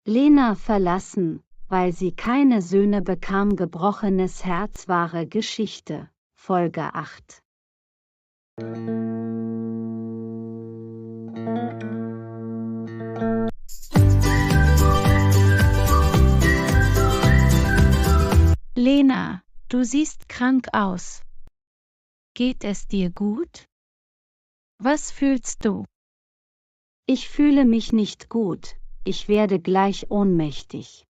Lena verlassen, weil sie keine Söhne bekam. Gebrochenes Herz. Wahre Geschichte. Folge 8. Lena, du siehst krank aus. Geht es dir gut? Was fühlst du? Ich fühle mich nicht gut, ich werde gleich ohnmächtig.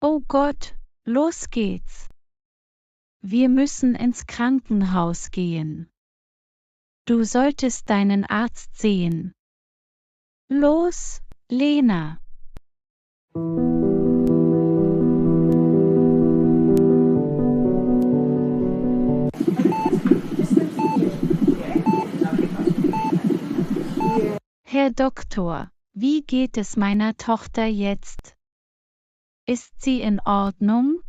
Oh Gott, los geht's. Wir müssen ins Krankenhaus gehen. Du solltest deinen Arzt sehen. Los, Lena. Herr Doktor, wie geht es meiner Tochter jetzt? Ist sie in Ordnung?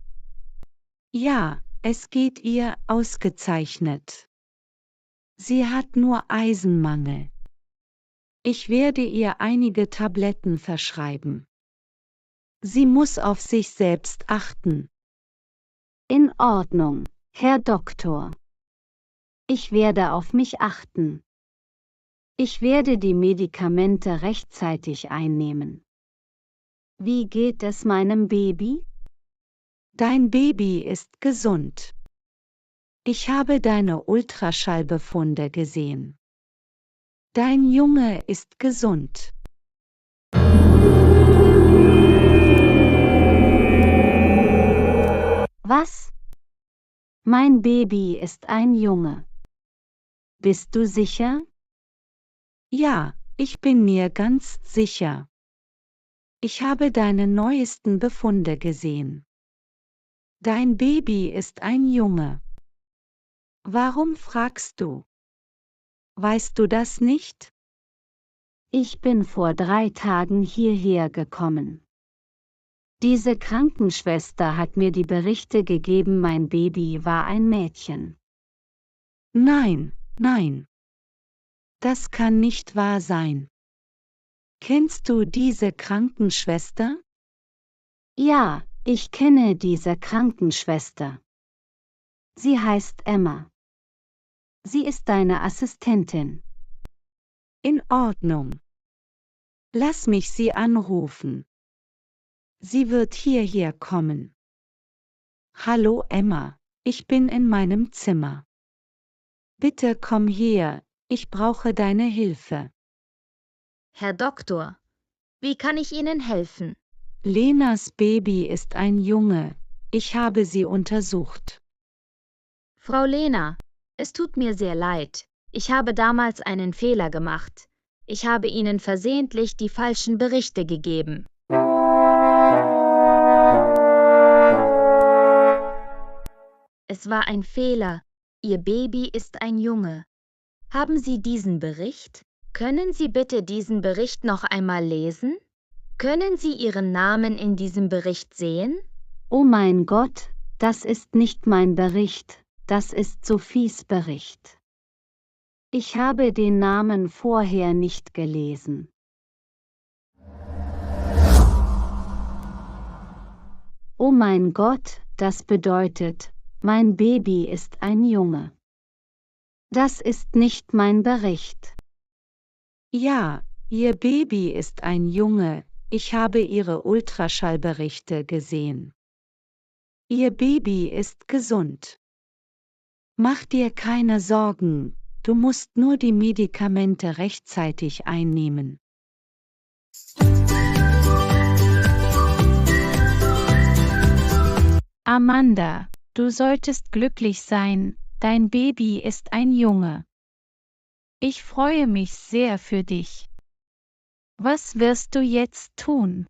Ja, es geht ihr ausgezeichnet. Sie hat nur Eisenmangel. Ich werde ihr einige Tabletten verschreiben. Sie muss auf sich selbst achten. In Ordnung, Herr Doktor. Ich werde auf mich achten. Ich werde die Medikamente rechtzeitig einnehmen. Wie geht es meinem Baby? Dein Baby ist gesund. Ich habe deine Ultraschallbefunde gesehen. Dein Junge ist gesund. Was? Mein Baby ist ein Junge. Bist du sicher? Ja, ich bin mir ganz sicher. Ich habe deine neuesten Befunde gesehen. Dein Baby ist ein Junge. Warum fragst du? Weißt du das nicht? Ich bin vor 3 Tagen hierher gekommen. Diese Krankenschwester hat mir die Berichte gegeben, mein Baby war ein Mädchen. Nein, nein. Das kann nicht wahr sein. Kennst du diese Krankenschwester? Ja, ich kenne diese Krankenschwester. Sie heißt Emma. Sie ist deine Assistentin. In Ordnung. Lass mich sie anrufen. Sie wird hierher kommen. Hallo Emma, ich bin in meinem Zimmer. Bitte komm her, ich brauche deine Hilfe. Herr Doktor, wie kann ich Ihnen helfen? Lenas Baby ist ein Junge, ich habe sie untersucht. Frau Lena, es tut mir sehr leid. Ich habe damals einen Fehler gemacht. Ich habe Ihnen versehentlich die falschen Berichte gegeben. Es war ein Fehler. Ihr Baby ist ein Junge. Haben Sie diesen Bericht? Können Sie bitte diesen Bericht noch einmal lesen? Können Sie Ihren Namen in diesem Bericht sehen? Oh mein Gott, das ist nicht mein Bericht, das ist Sophies Bericht. Ich habe den Namen vorher nicht gelesen. Oh mein Gott, das bedeutet, mein Baby ist ein Junge. Das ist nicht mein Bericht. Ja, ihr Baby ist ein Junge, ich habe ihre Ultraschallberichte gesehen. Ihr Baby ist gesund. Mach dir keine Sorgen, du musst nur die Medikamente rechtzeitig einnehmen. Amanda, du solltest glücklich sein, dein Baby ist ein Junge. Ich freue mich sehr für dich. Was wirst du jetzt tun?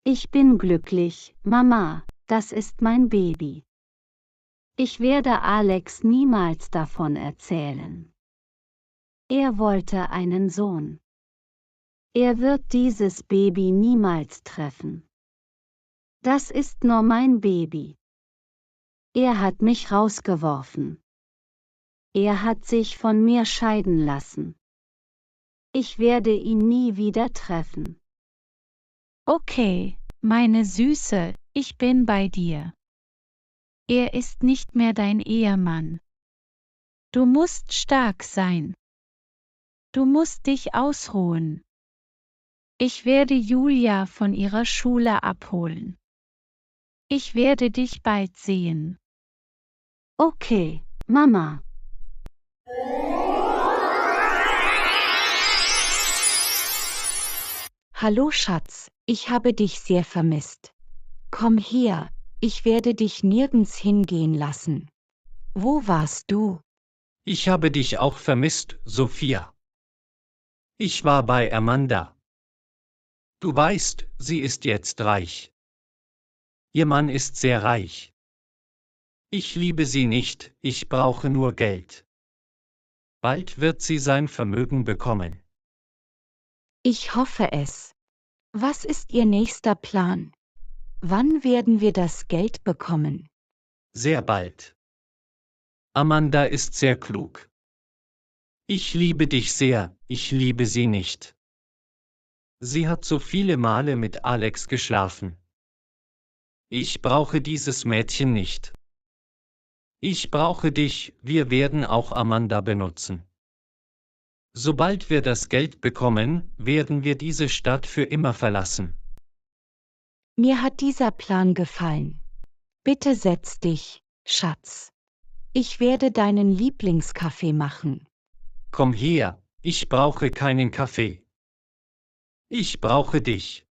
Ich bin glücklich, Mama, das ist mein Baby. Ich werde Alex niemals davon erzählen. Er wollte einen Sohn. Er wird dieses Baby niemals treffen. Das ist nur mein Baby. Er hat mich rausgeworfen. Er hat sich von mir scheiden lassen. Ich werde ihn nie wieder treffen. Okay, meine Süße, ich bin bei dir. Er ist nicht mehr dein Ehemann. Du musst stark sein. Du musst dich ausruhen. Ich werde Julia von ihrer Schule abholen. Ich werde dich bald sehen. Okay, Mama. Hallo Schatz, ich habe dich sehr vermisst. Komm her, ich werde dich nirgends hingehen lassen. Wo warst du? Ich habe dich auch vermisst, Sophia. Ich war bei Amanda. Du weißt, sie ist jetzt reich. Ihr Mann ist sehr reich. Ich liebe sie nicht, ich brauche nur Geld. Bald wird sie sein Vermögen bekommen. Ich hoffe es. Was ist Ihr nächster Plan? Wann werden wir das Geld bekommen? Sehr bald. Amanda ist sehr klug. Ich liebe dich sehr, ich liebe sie nicht. Sie hat so viele Male mit Alex geschlafen. Ich brauche dieses Mädchen nicht. Ich brauche dich, wir werden auch Amanda benutzen. Sobald wir das Geld bekommen, werden wir diese Stadt für immer verlassen. Mir hat dieser Plan gefallen. Bitte setz dich, Schatz. Ich werde deinen Lieblingskaffee machen. Komm her, ich brauche keinen Kaffee. Ich brauche dich.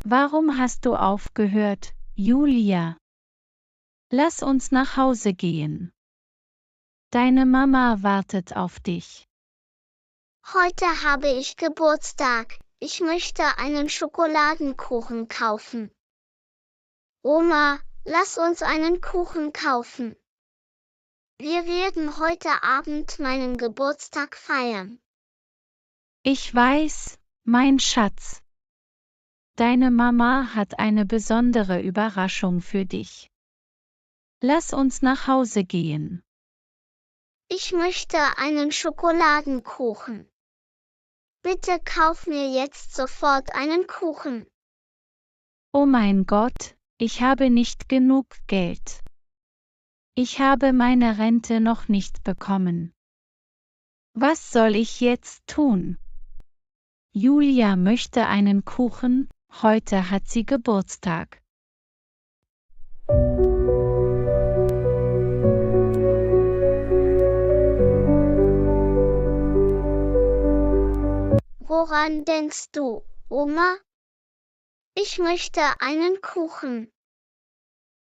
Warum hast du aufgehört, Julia? Lass uns nach Hause gehen. Deine Mama wartet auf dich. Heute habe ich Geburtstag. Ich möchte einen Schokoladenkuchen kaufen. Oma, lass uns einen Kuchen kaufen. Wir werden heute Abend meinen Geburtstag feiern. Ich weiß, mein Schatz. Deine Mama hat eine besondere Überraschung für dich. Lass uns nach Hause gehen. Ich möchte einen Schokoladenkuchen. Bitte kauf mir jetzt sofort einen Kuchen. Oh mein Gott, ich habe nicht genug Geld. Ich habe meine Rente noch nicht bekommen. Was soll ich jetzt tun? Julia möchte einen Kuchen, heute hat sie Geburtstag. Woran denkst du, Oma? Ich möchte einen Kuchen.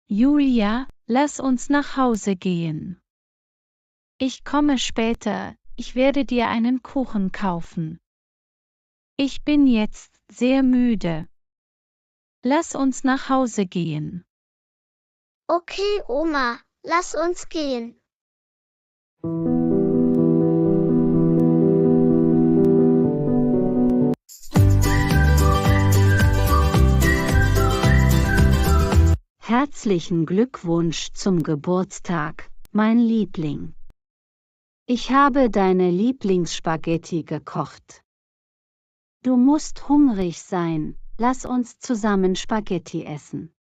Julia, lass uns nach Hause gehen. Ich komme später, ich werde dir einen Kuchen kaufen. Ich bin jetzt sehr müde. Lass uns nach Hause gehen. Okay, Oma, lass uns gehen. Herzlichen Glückwunsch zum Geburtstag, mein Liebling. Ich habe deine Lieblingsspaghetti gekocht. Du musst hungrig sein, lass uns zusammen Spaghetti essen.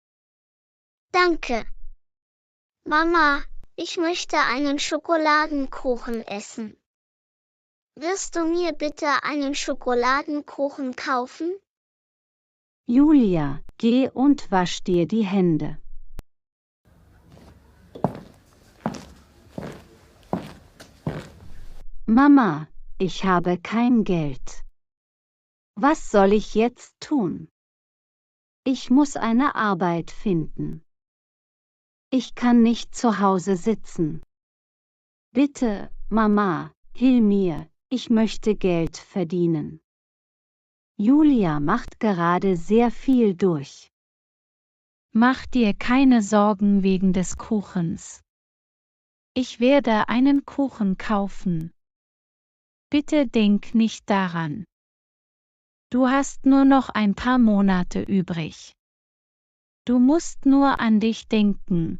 Danke. Mama, ich möchte einen Schokoladenkuchen essen. Wirst du mir bitte einen Schokoladenkuchen kaufen? Julia, geh und wasch dir die Hände. Mama, ich habe kein Geld. Was soll ich jetzt tun? Ich muss eine Arbeit finden. Ich kann nicht zu Hause sitzen. Bitte, Mama, hilf mir, ich möchte Geld verdienen. Julia macht gerade sehr viel durch. Mach dir keine Sorgen wegen des Kuchens. Ich werde einen Kuchen kaufen. Bitte denk nicht daran. Du hast nur noch ein paar Monate übrig. Du musst nur an dich denken.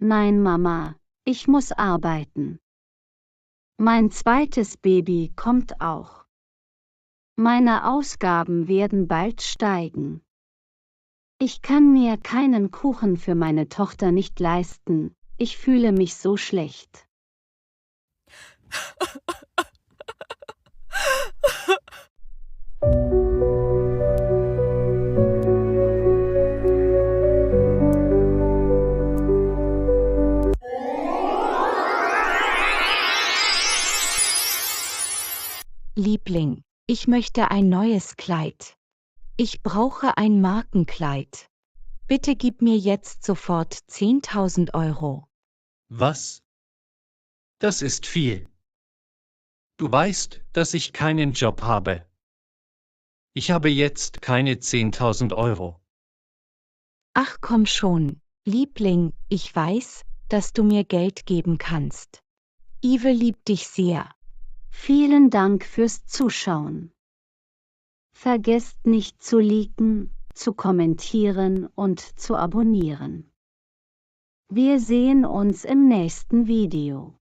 Nein, Mama, ich muss arbeiten. Mein zweites Baby kommt auch. Meine Ausgaben werden bald steigen. Ich kann mir keinen Kuchen für meine Tochter nicht leisten, ich fühle mich so schlecht. Liebling, ich möchte ein neues Kleid. Ich brauche ein Markenkleid. Bitte gib mir jetzt sofort 10.000 Euro. Was? Das ist viel. Du weißt, dass ich keinen Job habe. Ich habe jetzt keine 10.000 Euro. Ach komm schon, Liebling, ich weiß, dass du mir Geld geben kannst. Ive liebt dich sehr. Vielen Dank fürs Zuschauen. Vergesst nicht zu liken, zu kommentieren und zu abonnieren. Wir sehen uns im nächsten Video.